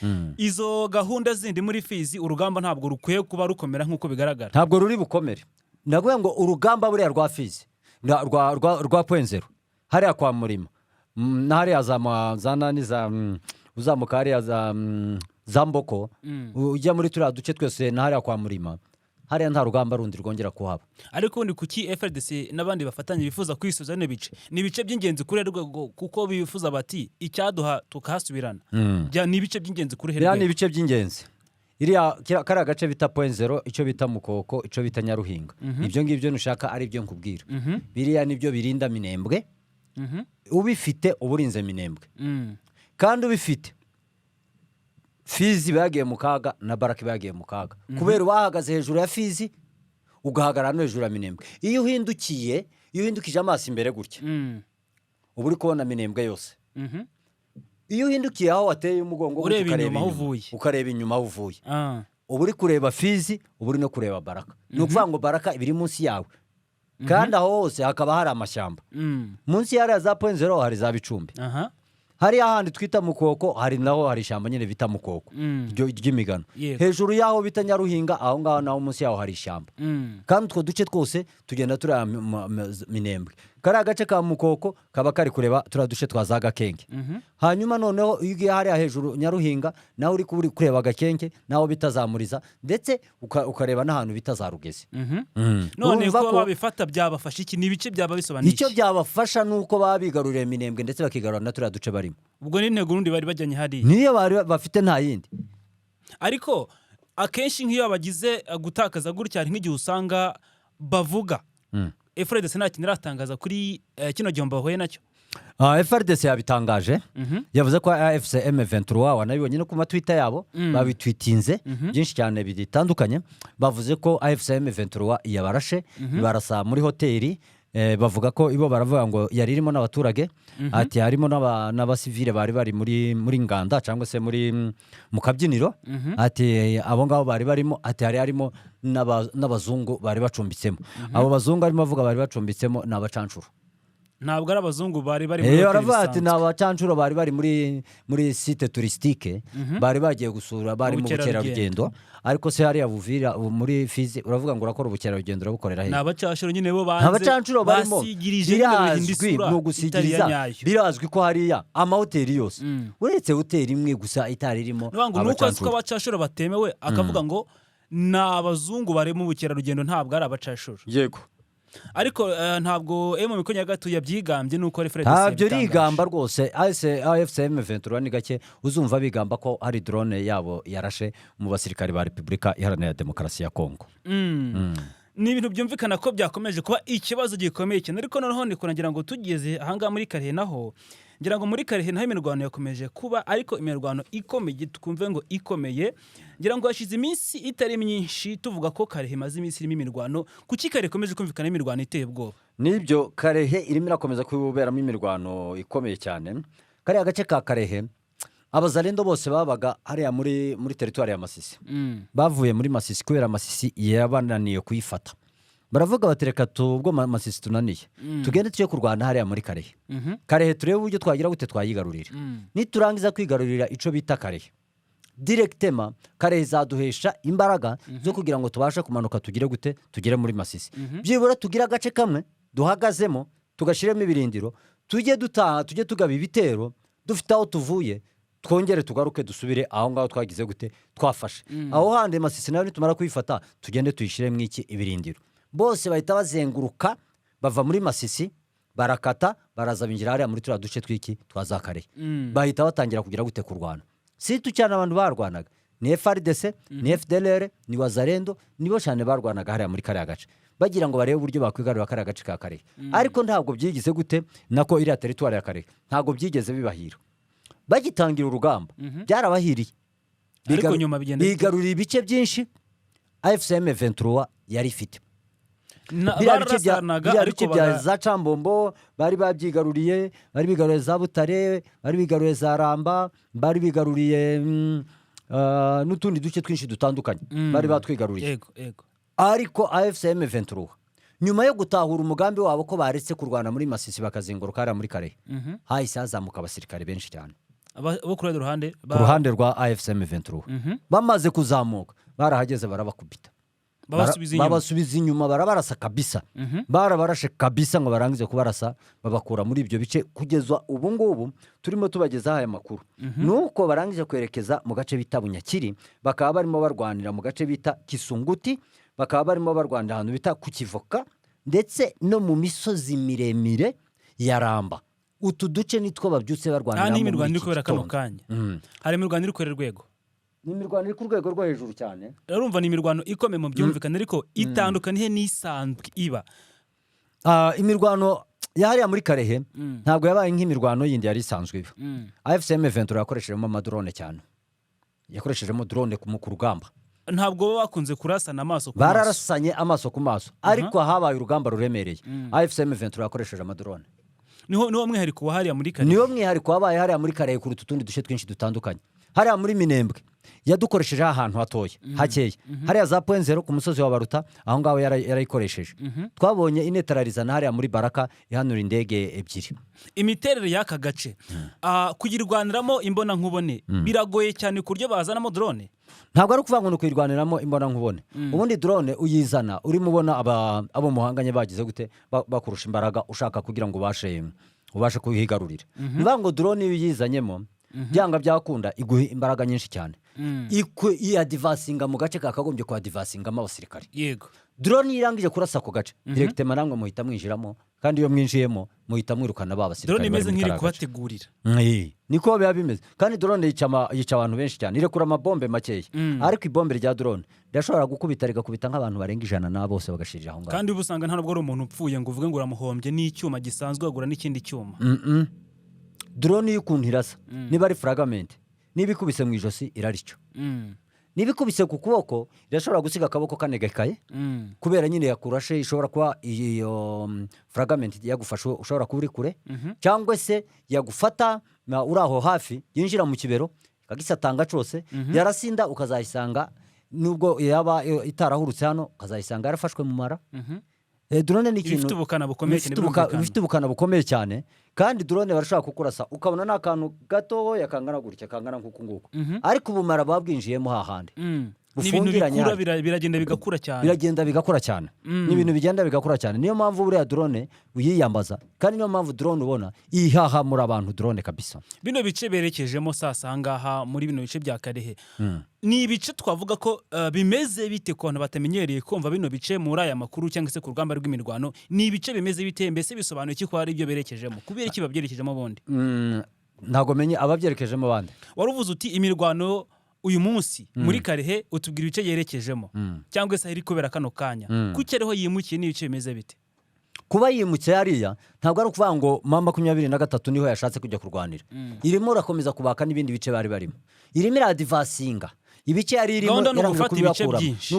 izo gahunda zindi muri Fizi urugamba ntabwo rukwiye kuba rukomera nk'uko bigaragara. Ntabwo ruri bukomere ndaguye ngo urugamba buriya rwa Fizi rwa point zero hariya kwa Murima hariya uzamuka hariya za Mboko ujya muri turiya duce twese na hariya kwa Murima hariya nta rugamba rundi rwongera kuhaba. Ariko ni kuki FRDC n'abandi bafatanye bifuza kwisubiza ne bice ni bice by'ingenzi kuri rwego kuko bifuza bati icyaduha tukahasubirana ni bice by'ingenzi kuri herwe. Ni ibice by'ingenzi iriya kari agace bita point zero icyo bita Mukoko icyo bita Nyaruhinga ibyo ngibyo nushaka ari byo nkubwira biriya nibyo birinda Minembwe ubifite uburinze Minembwe kandi ubifite Fizi bagiye mu kaga na Baraka bagiye mu kaga kubera bahagaze hejuru ya Fizi ugahagarara no hejuru ya Minembwe. Iyo uhindukije amaso imbere gutya ubu uri kubona Minembwe yose. Iyo uhindukiye aho wateye umugongo ukareba inyuma aho uvuye ubu uri kureba Fizi ubu uri no kureba Baraka. Ni ukuvuga ngo Baraka ibiri munsi yawe kandi aho hose hakaba hari amashyamba munsi ya za point zero hari za Bicumbi hari ahandi twita Mukoko hari naho hari ishyamba nyine bita Mukoko ry'imigano hejuru yaho bita Nyaruhinga aho ngaho naho munsi yaho hari ishyamba kandi utwo duce twose tugenda turi Minembwe. Kari agace ka Mukoko kaba kari kureba turi duce twa za Gakenge hanyuma noneho iyo ugiye hariya hejuru Nyaruhinga naho uri kureba Gakenge naho bitazamuriza ndetse ukareba n'ahantu bitazarugeze. None ko babifata byabafasha iki ni bice byaba bisobanuye icyo byabafasha nuko babigaruriye Minembwe ndetse bakigarura na turi duce barimo. Ubwo ni intego rundi bari bajyanye hari niyo bari bafite nta yindi. Ariko akenshi nk'iyo bagize gutakaza gutya nk'igihe usanga bavuga FRDC nta kintu iratangaza kuri kino gihombo bahuye nacyo. FRDC yabitangaje yavuze ko AFCM 23 wanabibonye no ku Twitter yabo babitwitinze byinshi cyane bitandukanye bavuze ko AFCM 23 yabarashe barasa muri hoteli bavuga ko ibo baravuga ngo yari irimo n'abaturage ati harimo n'abasivile bari muri Nganda cyangwa se mu kabyiniro ati abo ngabo bari barimo ati harimo n'abazungu bari bacumbitsemo. Abo bazungu arimo avuga bari bacumbitsemo n'abacancuro ntabwo ari abazungu bari muri hoteli baravuga ati n'abacancuro bari muri site touristique bari bagiye gusura bari mu bukerarugendo ariko se hariya Buvira muri Fizi uravuga ngo urakora ubukerarugendo urabukorera he? N'abacancuro nyine bo banze abacancuro barimo birazwi no gusigiriza birazwi ko hariya amahoteli yose uretse hoteli imwe gusa itari irimo abacancuro. Nuko abacancuro batemewe akavuga ngo n'abazungu bari mu bukerarugendo ntabwo ari abacancuro. Yego ariko ntabwo M23 yabyigambye nuko referendum ntabyo rigamba rwose AFCM 23 ni gake uzumva bigamba ko hari drone yabo yarashe mu basirikare ba Repubulika Iharanira Demokarasi ya Kongo. Ni ibintu byumvikana ko byakomeje kuba ikibazo gikomeye cyane, ariko noneho ni kunagira ngo tugeze ahangaha muri Karehe naho ngira ngo muri Karehe naho imirwano yakomeje kuba, ariko imirwano ikomeye twumve ngo ikomeye, ngira ngo hashize iminsi itari myinshi tuvuga ko Karehe imaze iminsi irimo imirwano. Kuki Karehe ikomeje kumvikana imirwano iteye ubwoba? Nibyo, Karehe irimo irakomeza kuberamo imirwano ikomeye cyane. Kariya gace ka Karehe abazalendo bose babaga hariya muri teritwari ya Masisi, bavuye muri Masisi kubera Masisi yabananiye kuyifata. Baravuga batereka ubwo Masisi tunaniye tugende tujye kurwana hariya muri Karehe. Karehe turebe uburyo twagira gute twayigarurira. Niturangiza kwigarurira ico bita Karehe, directement Karehe zaduhesha imbaraga zo kugira ngo tubashe kumanuka tugire gute tugire muri Masisi. Byibura tugira agace kamwe duhagazemo tugashiremo ibirindiro, tujye dutaha, tujye tugaba ibitero, dufite aho tuvuye twongere tugaruke dusubire aho ngaho twagize gute twafashe. Aho hande Masisi nayo nitumara kuyifata tugende tuyishiremo iki ibirindiro. Bose bahita bazenguruka bava muri Masisi barakata baraza binjira hariya muri turiya duce twiki twaza Karehe. Bahita batangira kugira gute kurwana. Si tucyana abantu barwanaga ni FARDC ni FDLR ni Wazalendo nibo cyane barwanaga hariya muri kariya gace bagira ngo barebe uburyo bakwigarura kariya gace ka Karehe. Ariko ntabwo byigize gute nako iriya teritwari ya Karehe ntabwo byigeze bibahira. Bagitangira urugamba byarabahiriye, ariko nyuma bigarurira ibice byinshi AFCM 23 yari ifite. Barasanaga ariko bya za Cambombo bari babyigaruriye, bari bigaruriye za Butare, bari bigaruriye za Ramba, bari bigaruriye n'utundi duce twinshi dutandukanye bari batwigaruriye. Ariko AFCM 23 nyuma yo gutahura umugambi wabo ko baretse kurwana muri Masisi bakazenguruka hariya muri Karehe, hahise hazamuka abasirikare benshi cyane bo ku ruhande rwa AFCM 23. Bamaze kuzamuka barahageze barabakubita, babasubiza inyuma, barabarasa kabisa. Barabarashe kabisa ngo barangize kubarasa babakura muri ibyo bice. Kugeza ubu ngubu turimo tubageza aya makuru nuko barangije kwerekeza mu gace bita Bunyakiri, bakaba barimo barwanira mu gace bita Kisunguti, bakaba barimo barwanira ahantu bita ku Kivoka ndetse no mu misozi miremire ya Ramba. Utu duce nitwo babyutse barwanira mu mirwano iri kubera kano kanya. Hari imirwano iri kubera rwego, ni imirwano iri ku rwego rwo hejuru cyane. Urumva ni imirwano ikomeye mu byumvikana, ariko itandukaniye n'isanzwe iba. Imirwano yahariya muri Karehe ntabwo yabaye nk'imirwano yindi yari isanzwe iba. AFCM 23 yakoreshejemo amadrone cyane, yakoreshejemo drone ku rugamba. Ntabwo bakunze kurasana amaso ku maso, bararasanye amaso ku maso, ariko habaye urugamba ruremereye. AFCM 23 yakoresheje amadrone. Niho mwihariko hariya muri Karehe, niho mwihariko wabaye hariya muri Karehe kuruta utundi duce twinshi dutandukanye. Hariya muri Minembwe yadukoresheje ahantu hatoya hakeye, hariya za Point Zero ku musozi wa Baruta aho ngaho yarayikoresheje. Twabonye inetralizana hariya muri Baraka ihanura indege ebyiri. Imiterere y'aka gace kugirwaniramo imbona nkubone biragoye cyane ku buryo bazanamo drone. Ntabwo ari ukuvuga ngo ni kwirwaniramo imbona nkubone. Ubundi drone uyizana urimo ubona abo muhanganye bagize gute bakurusha imbaraga ushaka kugira ngo ubashe kuhigarurira. Niba ngo drone uyizanyemo byanga byakunda iguha imbaraga nyinshi cyane. Iyadivasinga mu gace kakagombye kwa divasingamo abasirikare. Yego, drone irangije kurasa ku gace directement namwe muhita mwinjiramo, kandi iyo mwinjiyemo muhita mwirukana babasirikare. Drone imeze nk'iri kubategurira. Niko biba bimeze, kandi drone yica abantu benshi cyane, irekura amabombe makeya. Ariko ibombe rya drone rirashobora gukubita rigakubita nk'abantu barenga 100 na bose bagashirira aho ngaho. Kandi ubusanga nta nubwo ari umuntu upfuye ngo uvuge ngo uramuhombye n'icyuma gisanzwe agura n'ikindi cyuma. Drone y'ukuntu irasa, niba ari fragment, niba ikubise mu ijosi irarico, niba ikubise ku kuboko irashobora gusiga akaboko kanegekaye, kubera nyine yakurashe. Ishobora kuba iyo fragment yagufashe ushobora kuba uri kure, cyangwa se yagufata uri aho hafi yinjira mu kibero kagisatanga cyose, yarasinda ukazayisanga nubwo yaba itarahurutse hano ukazayisanga yarafashwe mu mara. Drone ni ikintu bifite ubukana bukomeye cyane, kandi drone barashaka kukurasa ukabona n'akantu gato yakangana gutya, kangana nk'uku nguku, ariko ubumara babwinjiyemo hahandi bufungiranye biragenda bigakura cyane ni ibintu bigenda bigakura cyane. Niyo mpamvu buriya drone uyiyambaza, kandi niyo mpamvu drone ubona ihahamura abantu drone kabisa. Bino bice berekejemo sasa ahangaha muri bino bice bya Karehe ni ibice twavuga ko bimeze bite ku bantu batamenyereye kumva bino bice muri aya makuru cyangwa se ku rugamba rw'imirwano, ni ibice bimeze bite, mbese bisobanuye iki ko ari ibyo berekejemo, kubera iki babyerekejemo bondi? Ntago menye ababyerekejemo bande. Waruvuze uti imirwano uyu munsi muri Karehe, utubwira ibice yerekejemo cyangwa se iri kubera kano kanya, kukereho yimukiye n'ibice bimeze bite? Kuba yimukiye hariya ntabwo ari ukuvuga ngo mama 23 niho yashatse kujya kurwanira. Irimo rakomeza kubaka n'ibindi bice bari barimo, irimo iradivasinga ibice yari irimo no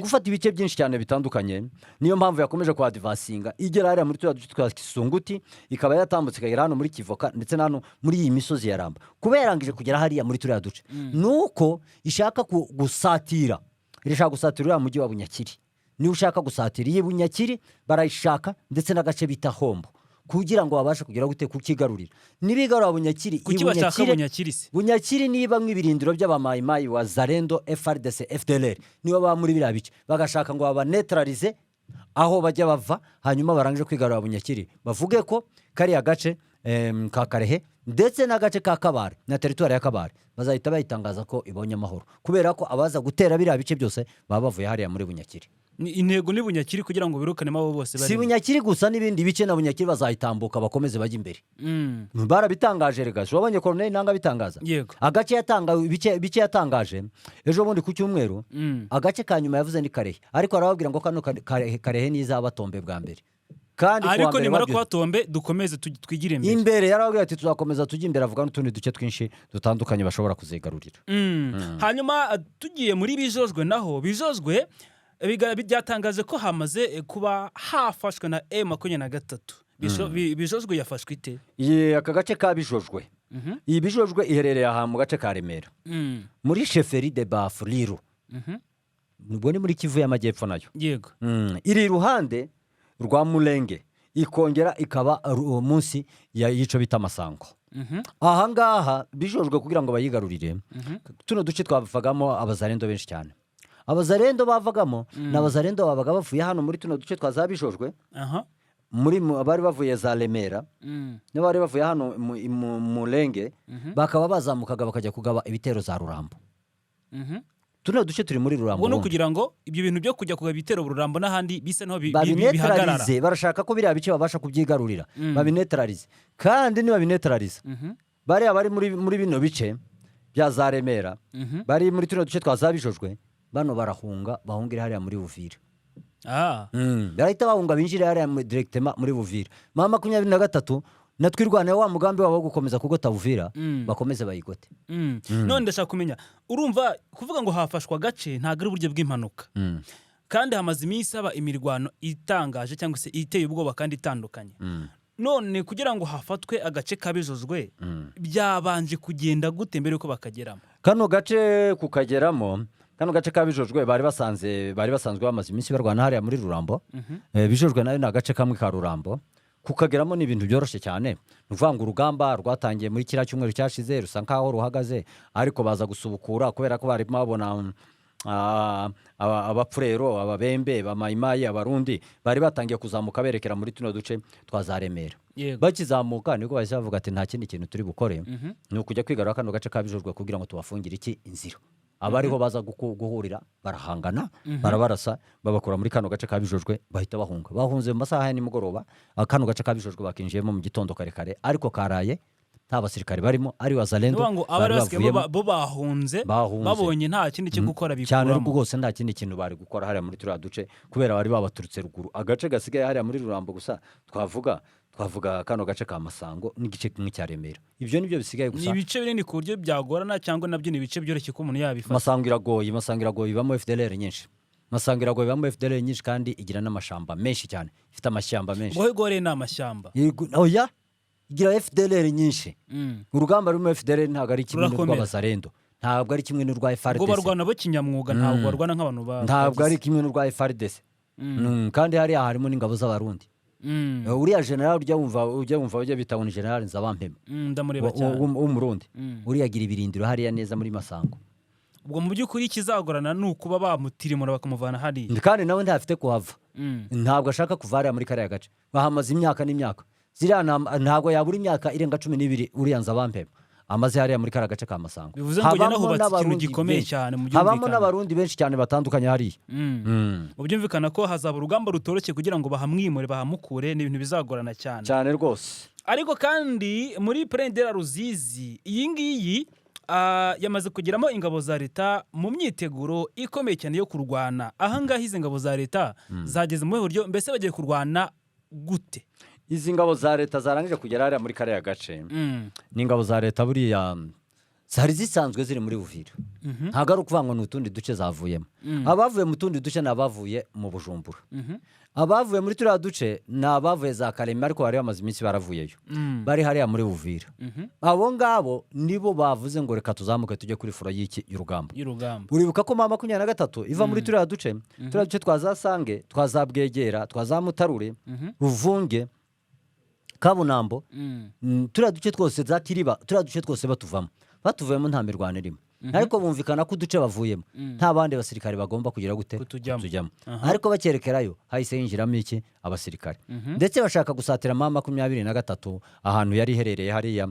gufata ibice byinshi cyane bitandukanye. Niyo mpamvu yakomeje kwa divasinga igera hariya muri twa Kisunguti, ikaba yatambutse ikagera hano muri Kivoka ndetse hano muri iyi misozi ya Ramba. Kubera ngije kugera hariya muri turiya duce nuko ishaka gusatira, irashaka gusatira mujyi wa Bunyakiri. Ni ushaka gusatira iyi Bunyakiri barayishaka, ndetse n'agace bita Hombo, kugira ngo babashe kugera gute kukigarurira. Nibigarura Bunyakiri, Bunyakiri niba mw'ibirindiro by'abamayimayi wa Zarendo, FRDC, FDLR nibo ba muri biriya bice, bagashaka ngo babaneutralize aho bajya bava, hanyuma barangije kwigarura Bunyakiri bavuge ko kariya gace ka Karehe ndetse n'agace ka Kabare na territoire ya Kabare bazahita bayitangaza ko ibonye amahoro, kubera ko abaza gutera biriya bice byose baba bavuye hariya muri Bunyakiri. Intego ni Bunyakiri kugira ngo birukanemo abo bose bari. Si Bunyakiri gusa, n'ibindi bice na Bunyakiri bazayitambuka bakomeze bajya imbere. Barabitangaje rega, wabonye Colonel Nanga bitangaza. Agace yatanga bice yatangaje ejo bundi ku cyumweru, agace ka nyuma yavuze ni Karehe, ariko arababwira ngo kano Karehe nizaba Tombe bwa mbere. Kandi ariko nimara kwa Tombe dukomeze twigire imbere. Imbere yarababwira ati tuzakomeza tujya imbere, avuga n'utundi duce twinshi dutandukanye bashobora kuzigarurira. Hanyuma tugiye muri Bijojwe, naho Bijojwe byatangaje ko hamaze kuba hafashwe na M23. Bijojwe yafashwe ite? Aka gace ka Bijojwe, iyi Bijojwe iherereye aha mu gace ka Remera, muri Sheferi de Bafuriro, nubwo ni muri Kivu y'Amajyepfo nayo. Yego. Iri iruhande rwa Mulenge, ikongera ikaba munsi ya yico bita Masango. Aha ngaha Bijojwe kugira ngo bayigarurire, tuno duce twavagamo abazarendo benshi cyane. Abazarendo bavagamo n'abazarendo babaga bavuye hano muri tuno duce twa Bijojwe, muri bari bavuye za Remera, n'abari bavuye hano mu Mulenge, bakaba bazamukaga bakajya kugaba ibitero za Rurambo. Tuno duce turi muri Rurambo, ubwo no kugira ngo ibyo bintu byo kujya kugaba ibitero Rurambo n'ahandi bisa naho bihagarara. Barashaka ko biriya bice babasha kubyigarurira, babineutralize. Kandi niba bineutralize, bari abari muri bino bice bya za Remera, bari muri tuno duce twa Bijojwe, bano barahunga bahungira hariya muri Buvira. Barahita bahunga binjire hariya directement muri Buvira. Mama 23 natwirwane wa mugambi wabo gukomeza kugota Buvira, bakomeze bayigote. None ndashaka kumenya, urumva kuvuga ngo hafashwa gace ntago ari uburyo bw'impanuka, kandi hamaze iminsi aba imirwano itangaje cyangwa se iteye ubwoba kandi itandukanye. None kugira ngo hafatwe agace kabijojwe, byabanje kugenda gute mbere yuko bakageramo? Kano gace kukageramo, kano gace kabijojwe bari basanzwe bamaze iminsi barwana hariya muri Rurambo. Bijojwe nayo na gace kamwe ka Rurambo, kukageramo ni ibintu byoroshye cyane. Nuvanga urugamba rwatangiye muri kira cyumweru cyashize rusa nkaho ruhagaze, ariko baza gusubukura kubera ko bari mabona abapfurero, ababembe, bamayimayi, abarundi bari batangiye kuzamuka berekera muri tuno duce twa Remera. Bakizamuka niko bahise bavuga ati nta kindi kintu turi bukore, ni ukujya kwigarura kano gace kabijojwe kugira ngo tubafungire iki inzira. Abariho baza guhurira barahangana, barabarasa, babakura muri kano gace kabijojwe, bahita bahunga. Bahunze mu masaha ya nimugoroba, kano gace kabijojwe bakinjiyemo mu gitondo kare, ariko karaye nta basirikare barimo, ari wazalendo bo bahunze babonye nta kindi cyo gukora bikuramo cyane. Rwose nta kindi kintu bari gukora hariya muri turiya duce, kubera bari babaturutse ruguru. Agace gasigaye hariya muri Rurambo gusa twavuga kano gace ka Masango n'igice kimwe cya Remera. Ibyo nibyo bisigaye gusa. Ni ibice binini ku buryo byagorana, cyangwa nabyo ni ibice byoroshye ko umuntu yabifata. Masango iragoye ibamo FDLR nyinshi. Masango iragoye ibamo FDLR nyinshi, kandi igira n'amashamba menshi cyane, ifite amashyamba menshi. Gore ni amashyamba. Oya, igira FDLR nyinshi. Urugamba rurimo FDLR ntabwo ari kimwe n'urw'abazarendo, ntabwo ari kimwe n'urwa FRDC. Ngo barwana bo kinyamwuga, ntabwo barwana nk'abantu ba. Ntabwo ari kimwe n'urwa FRDC. Kandi hariya harimo n'ingabo z'abarundi. Uriya general ujya wumva bita un general Nzabampema ndamureba cyane w'umurundi, uriya agira ibirindiro hariya neza muri Masango. ubwo mu by'ukuri ikizagorana ni ukuba bamutirimura bakamuvana hariya. kandi nawe ntafite kuhava, ntabwo ashaka kuva hariya muri kariya gace, bahamaze imyaka n'imyaka, ziriya ntabwo yabura imyaka irenga 12 uriya Nzabampema amaze hariya muri kariya gace ka Masango. Bivuze ngo njye nahubatse ikintu gikomeye cyane mu byumvikana, habamo n'abarundi benshi cyane batandukanye hariya. Mu byumvikana ko hazaba urugamba rutoroshye kugira ngo bahamwimure bahamukure, ni ibintu bizagorana cyane rwose. ariko kandi muri Prendera Ruzizi iyi ngiyi yamaze kugeramo ingabo za leta mu myiteguro ikomeye cyane yo kurwana. Ahangaha izi ngabo za leta zageze mu buryo, mbese bagiye kurwana gute? Izi ngabo za leta zarangije kugera hariya muri kariya gace, ni ingabo za leta buriya zari zisanzwe ziri muri Uvira, ntabwo ari ukuvuga ngo ni utundi duce zavuyemo. Abavuye mu tundi duce ni abavuye mu Bujumbura, abavuye muri turiya duce ni abavuye za Karema, ariko bari bamaze iminsi baravuyeyo, bari hariya muri Uvira. Abo ngabo nibo bavuze ngo reka tuzamuke tujye kuri furo y'urugamba. Uribuka ko mama 23 iva muri turiya duce twazasange, twazabwegera, twazamutarure, Ruvunge, Kabunambo, turiya duce twose za Kiriba, turiya duce twose batuvuyemo nta mirwano irimo. Ariko bumvikana ko uduce bavuyemo nta bandi basirikare bagomba kugira gute kutujyamo, ariko bakerekerayo hahise yinjiramo iki abasirikare, ndetse bashaka gusatira mama 23 ahantu yari iherereye hariya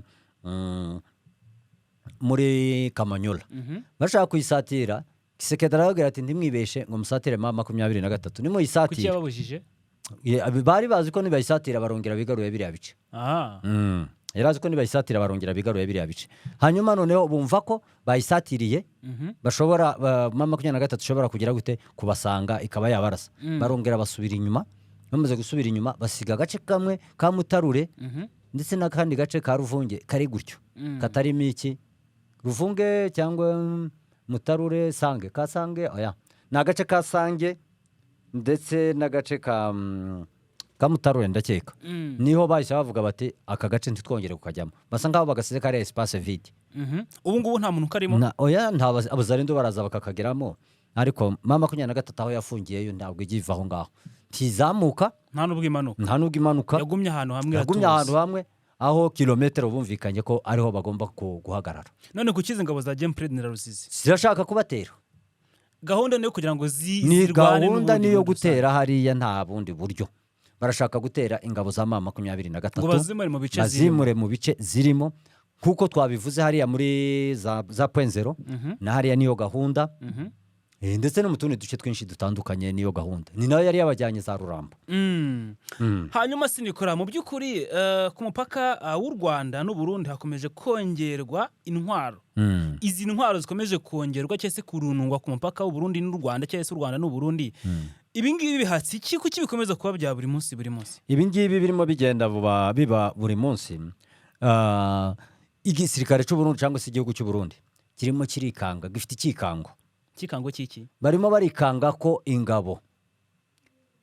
muri Kamanyola. Bashaka kuyisatira, Kisekedi aravuga ati ntimwibeshe ngo musatire mama 23, nimuyisatire. Kuki yababujije? Bari bazi ko nibayisatira barongera bigaruye biriya bice. Yarazi ko nibayisatira barongera bigaruye biriya bice. Hanyuma noneho bumva ko bayisatiriye, bashobora mama 23 ushobora kugira gute kubasanga ikaba yabarasa. Barongera basubira inyuma, bamaze gusubira inyuma basiga agace kamwe ka Mutarure, ndetse n'akandi gace ka Ruvunge kari gutyo, katarimo iki Ruvunge cyangwa Mutarure, Sange, Kasange, oya na gace ka Sange ndetse n'agace ka Mutarure ndakeka. Niho bahise bavuga bati aka gace ntitwongere kukajyamo, basa ngaho bagasize kare espace vide. Ubu ngubu nta muntu karimo, oya nta abazarindo baraza bakakageramo, ariko mama 23 aho yafungiyeyo ntabwo igiva aho ngaho, tizamuka nta nubwo imanuka, yagumye ahantu hamwe aho kilometero bumvikanye ko ariho bagomba guhagarara. None kukiza ingabo za Prendera Ruzizi zirashaka kubatera, gahunda niyo kugira ngo ni gahunda niyo gutera hariya, nta bundi buryo. Barashaka gutera ingabo za mama 23 ngo bazimure mu bice zirimo, kuko twabivuze hariya muri za point zero, na hariya niyo gahunda, ndetse no mu tundi duce twinshi dutandukanye niyo gahunda, ni nayo yari yabajyanye za Rurambo. Hanyuma sinikora mu by'ukuri ku mupaka w'u Rwanda n'u Burundi hakomeje kongerwa intwaro. Izi ntwaro zikomeje kongerwa cyese kurunungwa ku mupaka w'u Burundi n'u Rwanda, cyese u Rwanda n'u Burundi. Ibi ngibi bihatse iki, kuki bikomeza kuba bya buri munsi? Ibi ngibi birimo bigenda biba buri munsi. Igisirikare cy'u Burundi cyangwa se igihugu cy'u Burundi kirimo kirikanga, gifite ikikango. Kikango cyiki? Barimo barikanga ko ingabo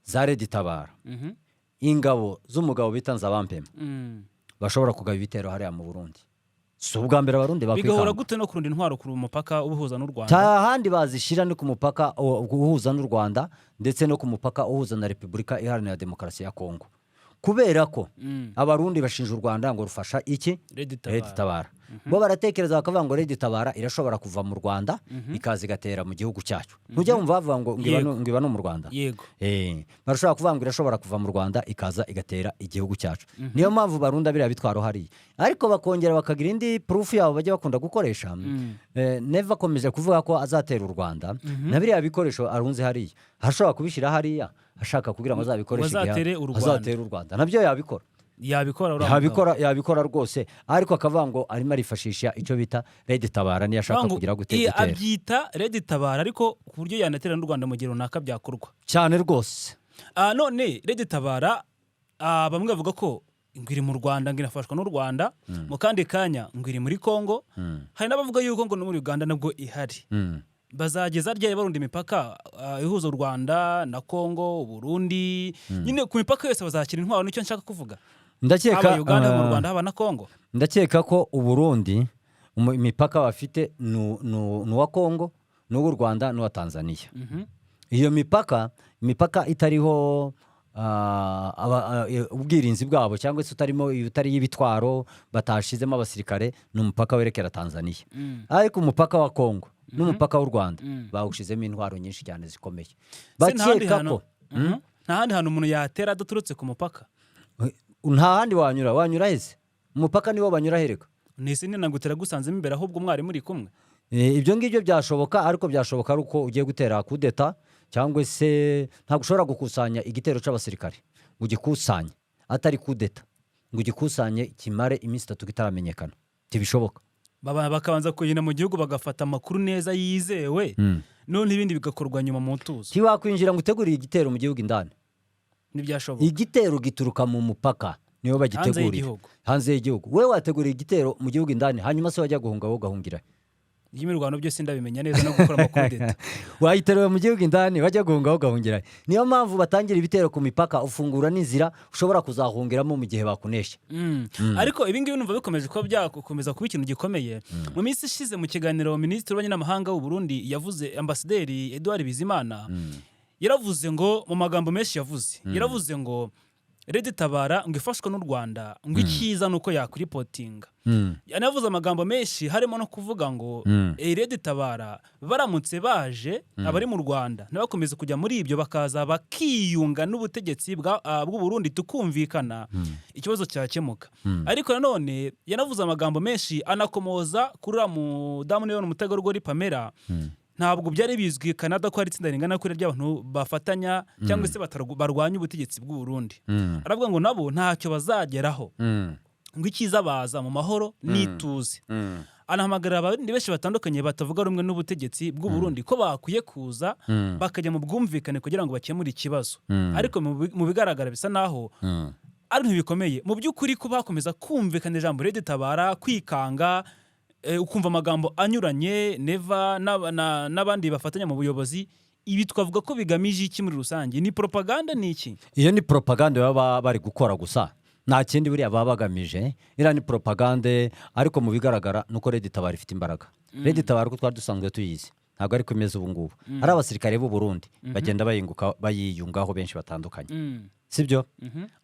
za Red Tabara, ingabo z'umugabo bita Nzabampema bashobora kugaba ibitero hariya mu Burundi. Si ubwa mbere abarundi bakwikanga. Bigahora gute no kurunda intwaro ku mupaka ubuhuza n'u Rwanda? Tahandi bazishira ni ku mupaka uhuza n'u Rwanda, ndetse no ku mupaka uhuza na Repubulika Iharanira Demokarasi ya Kongo. Kubera ko abarundi bashinja u Rwanda ngo rufasha iki Red Tabara. Bo baratekereza bakavuga ngo Red Tabara irashobora kuva mu Rwanda ikaza igatera mu gihugu cyacu. Ntujya umva bavuga ngo ngiba no mu Rwanda. Yego. Barashobora kuvuga ngo irashobora kuva mu Rwanda ikaza igatera igihugu cyacu. Niyo mpamvu barunda biriya bitwaro hari, ariko bakongera bakagira indi proof yabo bajya bakunda gukoresha. Neva komeje kuvuga ko azatera u Rwanda, na biriya bikoresho arunze hari hashobora kubishira hariya, ashaka kugira ngo azabikoreshe azatera u Rwanda. Nabyo yabikora rwose, ariko akavuga ngo arimo arifashisha icyo bita Red Tabara, niyo ashaka kugira gutera. Abyita Red Tabara, ariko ku buryo yanatera n'u Rwanda mu gihe runaka byakorwa cyane rwose. None Red Tabara bamwe bavuga ko ngiri mu Rwanda, nginafashwa n'u Rwanda, mu kandi kanya ngiri muri Kongo, hari n'abavuga yuko ngo no muri Uganda nabwo ihari. Bazageza ryari barunda imipaka ihuza u Rwanda na Kongo, Burundi, nyine ku mipaka yose bazakira intwaro? Nicyo nshaka kuvuga. Ndakeka Uganda mu Rwanda haba na Kongo. Ndakeka ko u Burundi imipaka bafite n'uwa Kongo, n'u Rwanda, n'uwa Tanzania. Iyo mipaka itariho ubwirinzi bwabo cyangwa se utariyo ibitwaro batashizemo abasirikare ni umupaka werekera Tanzania ariko umupaka wa Kongo n'umupaka w'u Rwanda bawushizemo intwaro nyinshi cyane zikomeye bakeka ko nta handi hantu umuntu yatera adaturutse ku mupaka nta handi wanyura heze umupaka niwo banyura hereka nese ninagutera gusanzemo imbere ahubwo mwari muri kumwe ibyo ngibyo byashoboka ariko byashoboka ari uko ugiye gutera kudeta cyangwa se ntabwo ushobora gukusanya igitero cy'abasirikare ngo ugikusanye atari kudeta ngo ugikusanye kimare iminsi 3 kitaramenyekana ntibishoboka bakabanza kugenda mu gihugu bagafata amakuru neza yizewe none ibindi bigakorwa nyuma mu tuzo ntiwakwinjira ngo utegurire igitero mu gihugu indani ntibyashoboka igitero gituruka mu mupaka niyo bagitegurira hanze y'igihugu we wategurira igitero mu gihugu indani hanyuma se wajya guhunga wo gahungira imirwano byose ndabimenya neza no gukora amakudeta wayiterewe mu gihugu indani wajya guhunga wo gahungira niyo mpamvu batangira ibitero ku mipaka ufungura n'inzira ushobora kuzahungiramo mu gihe bakunesha ariko ibi ngibi numva bikomeje kuba byakomeza kuba ikintu gikomeye mu minsi ishize mu kiganiro minisitiri w'abanyamahanga w'u Burundi yavuze ambasaderi Edouard Bizimana yaravuze ngo mu magambo menshi yaravuze ngo Red Tabara ngo ifashwe n'u Rwanda ngo ikiza nuko yakuripotinga yanavuze amagambo menshi harimo no kuvuga ngo Red Tabara baramutse baje abari mu Rwanda nabakomeze kujya muri ibyo bakaza bakiyunga n'ubutegetsi bw'u Burundi tukumvikana ikibazo cyakemuka ariko nanone yanavuze amagambo menshi anakomoza kuri mudamu niyo umutegarugori Pamela ntabwo byari bizwi Canada ko ari itsinda ringana kuri ry'abantu bafatanya cyangwa se barwanya ubutegetsi bw'u Burundi aravuga ngo nabo ntacyo bazageraho ngo ikiza baza mu mahoro n'ituze anahamagara abandi benshi batandukanye batavuga rumwe n'ubutegetsi bw'u Burundi ko bakwiye kuza bakajya mu bwumvikane kugira ngo bakemure ikibazo ariko mu bigaragara bisa naho ari ntibikomeye mu by'ukuri ko bakomeza kumvikana ijambo Red Tabara kwikanga ukumva amagambo anyuranye neva n'abandi bafatanya mu buyobozi ibi twavuga ko bigamije iki muri rusange ni propaganda ni iki iyo ni propaganda baba bari gukora gusa nta kindi buriya baba bagamije iriya ni propaganda ariko mu bigaragara nuko Red Tabara ifite imbaraga Red Tabara ko twari dusanzwe tuyizi ntabwo ari kumeza ubu ngubu ari abasirikare b'u Burundi bagenda bayiyungaho benshi batandukanye sibyo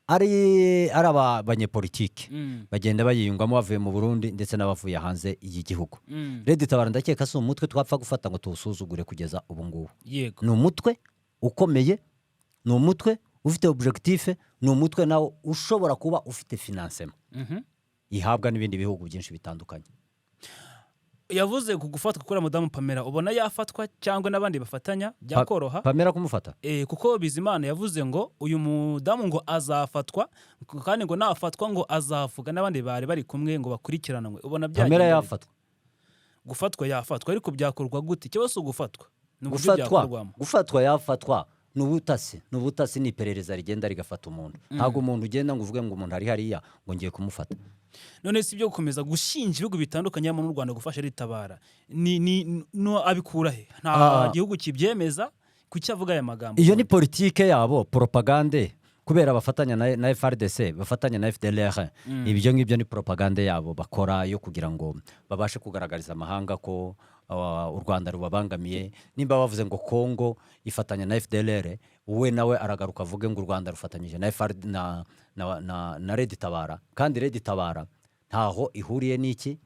ari abanyepolitike bagenda bayiyungamo bavuye mu Burundi ndetse n'abavuye hanze y'igihugu Red Tabara ndakeka si umutwe twapfa gufata ngo tuwusuzugure kugeza ubu ngubu ni umutwe ukomeye ni umutwe ufite objectif ni umutwe nawo ushobora kuba ufite financement ihabwa n'ibindi bihugu byinshi bitandukanye yavuze kugufatwa kuri mudamu Pamela ubona yafatwa cyangwa n'abandi bafatanya byakoroha Pamela kumufata kuko Bizimana yavuze ngo uyu mudamu ngo azafatwa kandi ngo nafatwa ngo azavuga n'abandi bari kumwe ngo bakurikiranwe ubona byagiye Pamela yafatwa gufatwa yafatwa ariko byakorwa gute ikibazo gufatwa gufatwa yafatwa n'ubutasi ni iperereza rigenda rigafata umuntu ntabwo umuntu ugenda ngo uvuge ngo umuntu ari hariya ngo ngiye kumufata none si byo gukomeza gushinja ibihugu bitandukanye mu Rwanda gufasha Red Tabara no abikura he nta gihugu kibyemeza kuki avuga aya magambo iyo ni politike yabo propagande kubera bafatanya na FRDC bafatanya na FDLR ibyo ngibyo ni propagande yabo bakora yo kugira ngo babashe kugaragariza amahanga ko u Rwanda rubabangamiye nimba bavuze ngo Kongo ifatanya na FDLR we nawe aragaruka avuge ngo u Rwanda rufatanyije na Red Tabara kandi Red Tabara ntaho ihuriye n'iki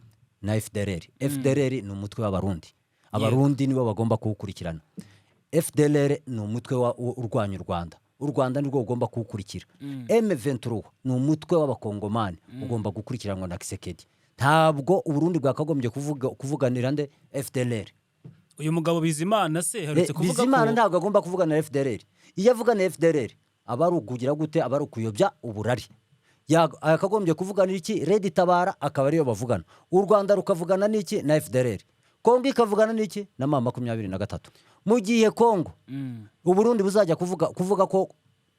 na FDLR FDLR ni umutwe w'abarundi abarundi nibo bagomba kuwukurikirana FDLR ni umutwe urwanya u Rwanda nirwo ugomba kuwukurikira M23 ni umutwe w'abakongomani ugomba gukurikiranwa na Kisekedi ntabwo Uburundi bwakagombye kuvuganira nde FDLR uyu mugabo Bizimana se harutse kuvuga ko Bizimana ntabwo agomba kuvugana na FDLR iyo avugana FDLR abarugugira gute abarukuyobya uburari akagombye kuvuganira iki Red Tabara akaba ariyo bavugana u Rwanda rukavugana n'iki na FDLR Kongo ikavugana n'iki na M23 mu gihe Kongo Uburundi buzajya kuvuga ko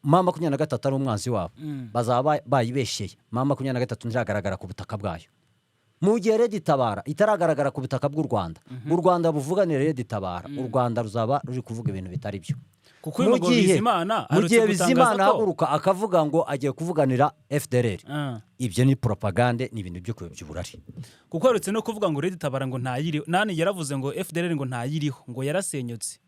M23 ari umwanzi wabo bazaba bayibeshye M23 ntiragaragara ku butaka bwayo mu gihe Red Tabara itaragaragara ku butaka bw'u Rwanda u Rwanda buvuganira Red Tabara u Rwanda ruzaba ruri kuvuga ibintu bitari byo kuko uyu mugabo Bizimana mu gihe Bizimana haguruka akavuga ngo agiye kuvuganira FDLR ibyo ni propagande ni ibintu byo kuyobya uburari kuko harutse no kuvuga ngo Red Tabara ngo ntayiriho nani yaravuze ngo FDLR ngo ntayiriho ngo yarasenyutse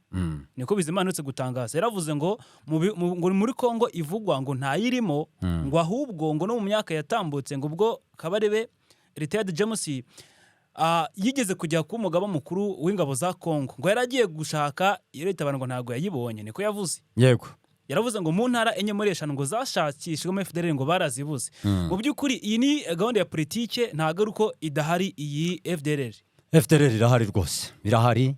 niko Bizimana uretse gutangaza yaravuze ngo ngo muri Kongo ivugwa ngo ntayirimo ngo ahubwo ngo no mu myaka yatambutse ngo ubwo Kabarebe retired James yigeze kujya ku mugaba mukuru w'ingabo za Kongo ngo yaragiye gushaka iyo leta abantu ngo ntago yayibonye niko yavuze. Yego. Yaravuze ngo mu ntara enye muri eshanu ngo zashakishwemo FDLR ngo barazibuze. Mu by'ukuri iyi ni gahunda ya politike ntago ari uko idahari iyi FDLR. FDLR irahari rwose. Birahari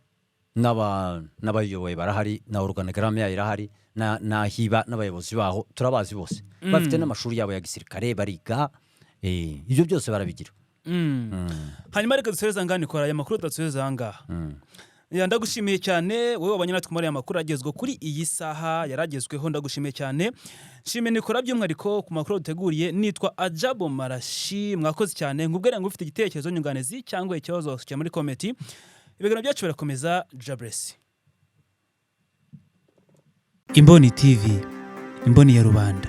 n'abayoboye barahari na organigramme yayo irahari na hiba n'abayobozi baho turabazi bose. Bafite n'amashuri yabo ya gisirikare bariga ibyo byose barabigira. Hanyuma reka dusoreza ngani kora aya makuru tatusoreza hangaha. Ndagushimiye cyane wowe wabanye natwe muri aya makuru agezwe kuri iyi saha yaragezweho ndagushimiye cyane. Shime nikora by'umwariko ku makuru duteguriye nitwa Ajabo Marashi mwakoze cyane ngubwere ngo ufite igitekerezo nyunganizi cyangwa ikibazo cyo muri comment. Ibiganiro byacu birakomeza Jabresi. Imboni TV, imboni ya rubanda.